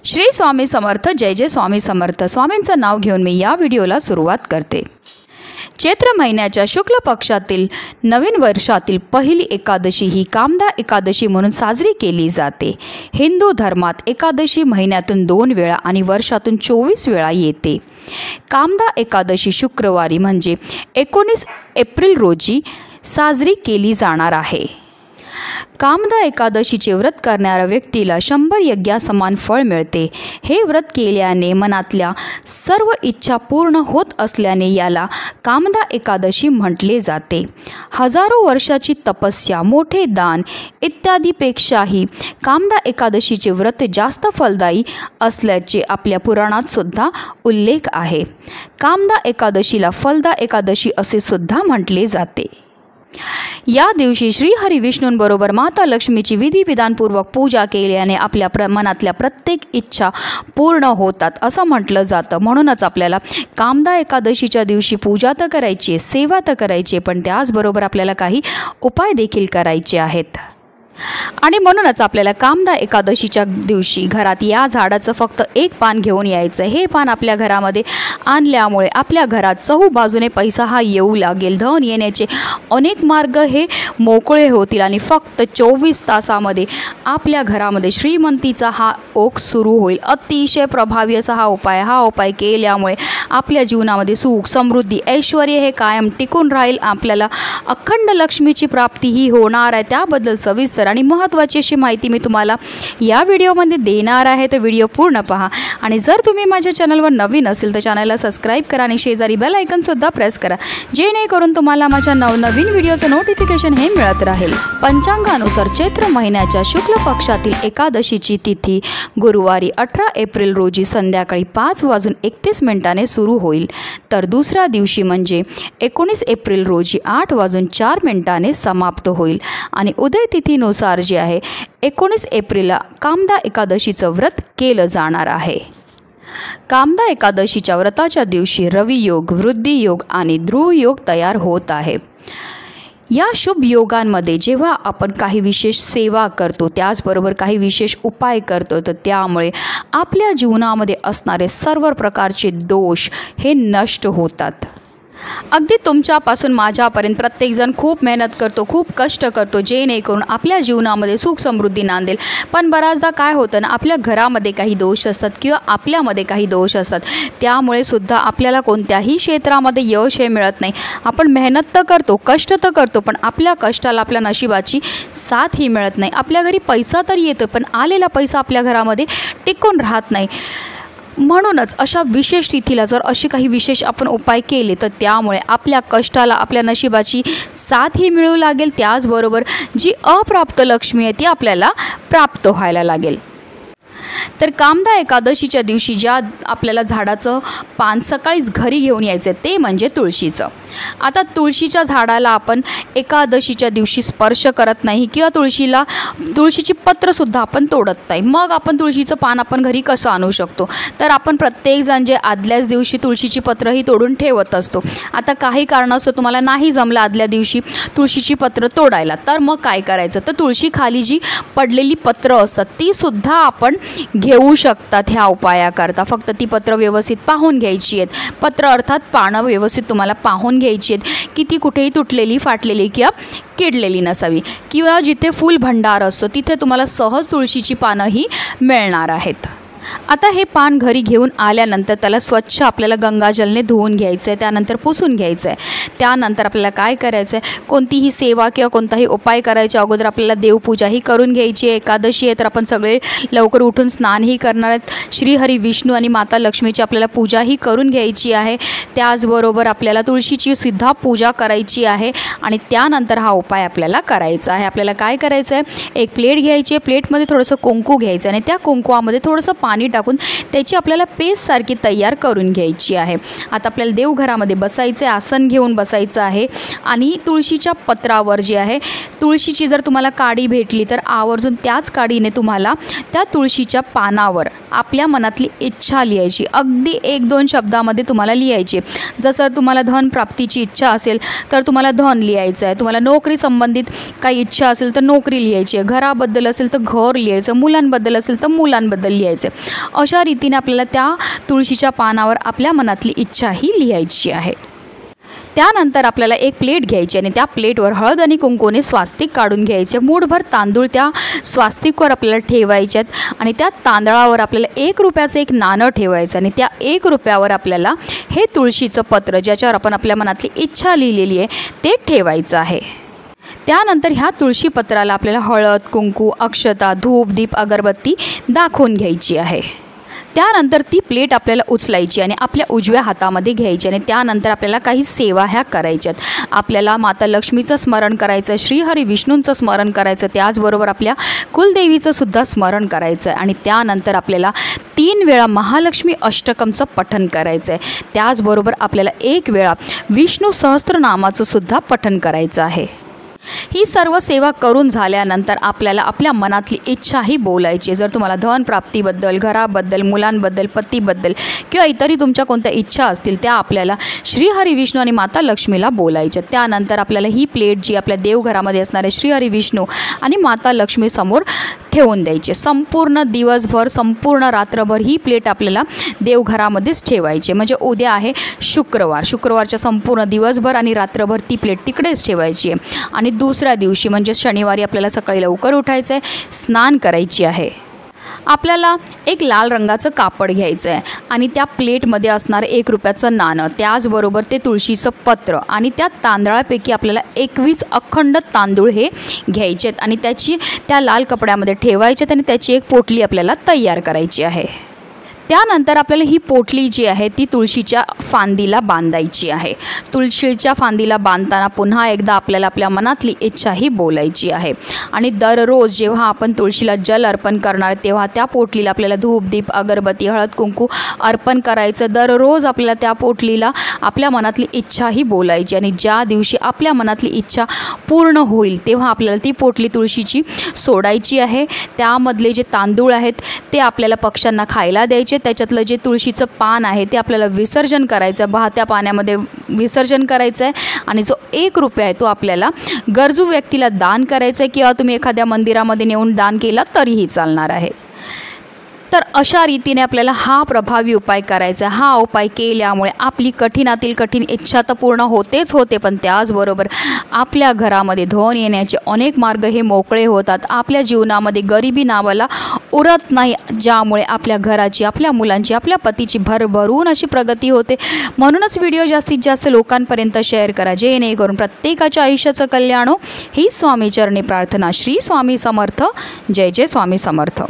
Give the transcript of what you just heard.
श्री स्वामी समर्थ. जय जय स्वामी समर्थ. स्वामींचं नाव घेऊन मी या व्हिडिओला सुरुवात करते. चैत्र महिन्याच्या शुक्ल पक्षातील नवीन वर्षातील पहिली एकादशी ही कामदा एकादशी म्हणून साजरी केली जाते. हिंदू धर्मात एकादशी महिन्यातून 2 वेळा आणि वर्षातून 24 वेळा येते. कामदा एकादशी शुक्रवारी म्हणजे 19 एप्रिल रोजी साजरी केली जाणार आहे. कामदा एकादशीचे व्रत करणाऱ्या व्यक्तीला 100 यज्ञासमान फळ मिळते. हे व्रत केल्याने मनातल्या सर्व इच्छा पूर्ण होत असल्याने याला कामदा एकादशी म्हटले जाते. हजारो वर्षाची तपस्या, मोठे दान इत्यादीपेक्षाही कामदा एकादशीचे व्रत जास्त फलदायी असल्याचे आपल्या पुराणात सुद्धा उल्लेख आहे. कामदा एकादशीला फलदा एकादशी असे सुद्धा म्हटले जाते. या दिवशी श्री हरी विष्णूंबरोबर माता लक्ष्मीची विधिविधानपूर्वक पूजा केल्याने आपल्या मनातल्या प्रत्येक इच्छा पूर्ण होतात असं म्हटलं जातं. म्हणूनच आपल्याला कामदा एकादशीच्या दिवशी पूजा तर करायची, सेवा तर करायची, पण त्याचबरोबर आपल्याला काही उपाय देखील करायचे आहेत. आणि म्हणूनच आपल्याला कामदा एकादशीच्या दिवशी घरात या झाडाचं फक्त एक पान घेऊन यायचं. हे पान आपल्या घरामध्ये आणल्यामुळे आपल्या घरात चहूबाजूने पैसा हा येऊ लागेल. धन येण्याचे अनेक मार्ग हे मोकळे होतील आणि फक्त 24 तासामध्ये आपल्या घरामध्ये श्रीमंतीचा हा ओघ सुरू होईल. अतिशय प्रभावी असा हा उपाय केल्यामुळे आपल्या जीवनामध्ये सुख, समृद्धी, ऐश्वर हे कायम टिकून राहील. आपल्याला अखंड लक्ष्मीची प्राप्तीही होणार आहे. त्याबद्दल सविस्तर आणि महत्त्वाची अशी माहिती मी तुम्हाला या व्हिडिओमध्ये देणार आहे. तर व्हिडिओ पूर्ण पहा. आणि जर तुम्ही माझ्या चॅनलवर नवीन असेल तर चॅनलला सबस्क्राईब करा आणि शेजारी बेल आयकॉनसुद्धा प्रेस करा, जेणेकरून तुम्हाला माझ्या नवनवीन व्हिडिओचं नोटिफिकेशन हे मिळत राहील. पंचांगानुसार चैत्र महिन्याच्या शुक्ल पक्षातील एकादशीची तिथी गुरुवारी 18 एप्रिल रोजी संध्याकाळी 5:31 सुरू होईल. तर दुसऱ्या दिवशी म्हणजे 19 एप्रिल रोजी 8:04 समाप्त होईल. आणि उदय तिथीनुसार जे आहे 19 एप्रिलला कामदा एकादशीचं व्रत केलं जाणार आहे. कामदा एकादशीच्या व्रताच्या दिवशी रवी योग, वृद्धी योग आणि ध्रुव योग तयार होत आहे. या शुभ योगांमध्ये जेव्हा आपण काही विशेष सेवा करतो, त्याचबरोबर काही विशेष उपाय करतो, तर त्यामुळे आपल्या जीवनामध्ये असणारे सर्व प्रकारचे दोष हे नष्ट होतात. अगदी तुमच्यापासून माझ्यापर्यंत प्रत्येकजण खूप मेहनत करतो, खूप कष्ट करतो, जेणेकरून आपल्या जीवनामध्ये सुख समृद्धी नांदेल. पण बऱ्याचदा काय होतं ना, आपल्या घरामध्ये काही दोष असतात किंवा आपल्यामध्ये काही दोष असतात. त्यामुळे सुद्धा आपल्याला कोणत्याही क्षेत्रामध्ये यश हे मिळत नाही. आपण मेहनत तर करतो, कष्ट तर करतो, पण आपल्या कष्टाला, आपल्या नशिबाची साथ ही मिळत नाही. आपल्या घरी पैसा तर येतो, पण आलेला पैसा आपल्या घरामध्ये टिकून राहत नाही. म्हणूनच अशा विशेष तिथीला जर असे काही विशेष आपण उपाय केले तर त्यामुळे आपल्या कष्टाला, आपल्या नशिबाची साथ ही मिळू लागेल. त्याचबरोबर जी अप्राप्त लक्ष्मी आहे ती आपल्याला प्राप्त व्हायला लागेल. तर कामदा एकादशीच्या दिवशी ज्या आपल्याला झाडाचं पान सकाळीच घरी घेऊन यायचं ते म्हणजे तुळशीचं. आता तुळशीच्या झाडाला आपण एकादशीच्या दिवशी स्पर्श करत नाही किंवा तुळशीची पत्रसुद्धा आपण तोडत नाही. मग आपण तुळशीचं पान आपण घरी कसं आणू शकतो? तर आपण प्रत्येकजण जे आदल्याच दिवशी तुळशीची पत्रही तोडून ठेवत असतो. आता काही कारणास्तव तुम्हाला नाही जमलं आदल्या दिवशी तुळशीची पत्र तोडायला, तर मग काय करायचं? तर तुळशी खाली जी पडलेली पत्र असतात ती सुद्धा आपण घेऊ शकतात ह्या उपायाकरता. फक्त ती पत्र व्यवस्थित पाहून घ्यायची आहेत. पत्र अर्थात पानं व्यवस्थित तुम्हाला पाहून घ्यायची आहेत की ती कुठेही तुटलेली, फाटलेली किंवा किडलेली नसावी. किंवा जिथे फुल भंडार असतो तिथे तुम्हाला सहज तुळशीची पानंही मिळणार आहेत. आता हे पान घरी घेऊन आल्यानंतर त्याला स्वच्छ आपल्याला गंगाजलने धुवून घ्यायचं आहे, त्यानंतर पुसून घ्यायचं आहे. त्यानंतर आपल्याला काय करायचं आहे? कोणतीही सेवा किंवा कोणताही उपाय करायच्या अगोदर आपल्याला देवपूजाही करून घ्यायची आहे. एकादशी आहे तर आपण सगळे लवकर उठून स्नानही करणार आहेत. श्री हरी विष्णू आणि माता लक्ष्मीची आपल्याला पूजाही करून घ्यायची आहे. त्याचबरोबर आपल्याला तुळशीची सुद्धा पूजा करायची आहे. आणि त्यानंतर हा उपाय आपल्याला करायचा आहे. आपल्याला काय करायचं आहे? एक प्लेट घ्यायची आहे. प्लेटमध्ये थोडंसं कुंकू घ्यायचं आणि त्या कुंकवामध्ये थोडंसं पाणी टाकून त्याची आपल्याला पेस्ट सारखी तयार करून घ्यायची आहे. आता आपल्याला देवघरामध्ये बसायचे, आसन घेऊन बसायचं आहे. आणि तुळशीच्या पत्रावर जे आहे, तुळशीची जर तुम्हाला काडी भेटली तर आवर्जून त्याच काडीने तुम्हाला त्या तुळशीच्या पानावर आपल्या मनातली इच्छा लिहायची. अगदी 1-2 शब्दामध्ये तुम्हाला लिहायची. जसं तुम्हाला धन प्राप्तीची इच्छा असेल तर तुम्हाला धन लिहायचं आहे. तुम्हाला नोकरी संबंधित काही इच्छा असेल तर नोकरी लिहायची आहे. घराबद्दल असेल तर घर लिहायचं. मुलांबद्दल असेल तर मुलांबद्दल लिहायचं. अशा रीतीने आपल्याला त्या तुळशीच्या पानावर आपल्या मनातली इच्छाही लिहायची आहे। त्यानंतर आपल्याला एक प्लेट घ्यायची आणि त्या प्लेटवर हळद आणि कुंकूने स्वास्तिक काढून घ्यायचे। मूठभर तांदूळ त्या स्वास्तिकवर आपल्याला ठेवायचे आणि त्या तांदळावर आपल्याला 1 रुपयाचं एक नाणं ठेवायचं आणि त्या 1 रुपयावर आपल्याला हे तुळशीचं पत्र ज्याच्यावर आपण आपल्या मनातली इच्छा लिहिलेली आहे ते ठेवायचं आहे। त्यानंतर ह्या तुळशी पत्राला आपल्याला हळद, कुंकू, अक्षता, धूप, दीप, अगरबत्ती दाखवून घ्यायची आहे। त्यानंतर ती प्लेट आपल्याला उचलायची आणि आपल्या उजव्या हातामध्ये घ्यायची आणि त्यानंतर आपल्याला काही सेवा ह्या करायच्यात। आपल्याला माता लक्ष्मीचं स्मरण करायचं, श्रीहरी विष्णूंचं स्मरण करायचं, त्याचबरोबर आपल्या कुलदेवीचं सुद्धा स्मरण करायचं आणि त्यानंतर आपल्याला 3 वेळा महालक्ष्मी अष्टकमचं पठण करायचं आहे। त्याचबरोबर आपल्याला 1 वेळा विष्णू सहस्त्रनामाचं सुद्धा पठण करायचं आहे। ही सर्व सेवा करून झाल्यानंतर आपल्याला आपल्या मनातली इच्छाही बोलायची। जर तुम्हाला धन प्राप्तीबद्दल, घराबद्दल, मुलांबद्दल, पतीबद्दल किंवा इतरही तुमच्या कोणत्या इच्छा असतील त्या आपल्याला श्रीहरी विष्णू आणि माता लक्ष्मीला बोलायच्या। त्यानंतर आपल्याला ही प्लेट जी आपल्या देवघरामध्ये असणारे श्रीहरी विष्णू आणि माता लक्ष्मी समोर ठेवून द्यायचे। संपूर्ण दिवसभर, संपूर्ण रात्रभर ही प्लेट आपल्याला देवघरामध्येच ठेवायची। म्हणजे उद्या आहे शुक्रवार, शुक्रवारच्या संपूर्ण दिवसभर आणि रात्रभर ती प्लेट तिकडेच ठेवायची आहे आणि दुसऱ्या दिवशी म्हणजे शनिवारी आपल्याला सकाळी लवकर उठायचं आहे, स्नान करायची आहे। आपल्याला एक लाल रंगाचं कापड घ्यायचं आहे आणि त्या प्लेटमध्ये असणारं 1 रुपयाचं नाणं, त्याचबरोबर ते तुळशीचं पत्र आणि त्या तांदळापैकी आपल्याला 21 अखंड तांदूळ हे घ्यायचेत आणि त्या लाल कपड्यामध्ये ठेवायचेत आणि त्याची एक पोटली आपल्याला तयार करायची आहे। त्यानंतर आपल्याला ही पोटली जी आहे ती तुळशीच्या फांदीला बांधायची आहे। तुळशीच्या फांदीला बांधताना पुन्हा एकदा आपल्याला आपल्या मनातली इच्छाही बोलायची आहे आणि दररोज जेव्हा आपण तुळशीला जल अर्पण करणार तेव्हा त्या पोटलीला आपल्याला धूप, दीप, अगरबत्ती, हळद, कुंकू अर्पण करायचं। दररोज आपल्याला त्या पोटलीला आपल्या मनातली इच्छाही बोलायची आणि ज्या दिवशी आपल्या मनातली इच्छा पूर्ण होईल तेव्हा आपल्याला ती पोटली तुळशीची सोडायची आहे। त्यामधले जे तांदूळ आहेत ते आपल्याला पक्ष्यांना खायला द्यायचे। त्याच्यातलं जे तुळशीचं पान आहे ते आपल्याला विसर्जन करायचं, वाहत्या पाण्यामध्ये विसर्जन करायचं आहे आणि जो 1 रुपया आहे तो आपल्याला गरजू व्यक्तीला दान करायचं आहे किंवा तुम्ही एखाद्या मंदिरामध्ये नेऊन दान केला तरीही चालणार आहे। तर अशा रीतीने आपल्याला हा प्रभावी उपाय करायचा। हा उपाय केल्यामुळे आपली कठीणातील कठीण इच्छा तर पूर्ण होतेच होते, पण त्याचबरोबर आपल्या घरामध्ये धन येण्याचे अनेक मार्ग हे मोकळे होतात। आपल्या जीवनामध्ये गरिबी नावाला उरत नाही, ज्यामुळे आपल्या घराची, आपल्या मुलांची, आपल्या पतीची भरभरून अशी प्रगती होते। म्हणूनच व्हिडिओ जास्तीत जास्त लोकांपर्यंत शेअर करा, जेणेकरून प्रत्येकाच्या आयुष्याचं कल्याण हो। ही स्वामीचरणी प्रार्थना। श्री स्वामी समर्थ। जय जय स्वामी समर्थ।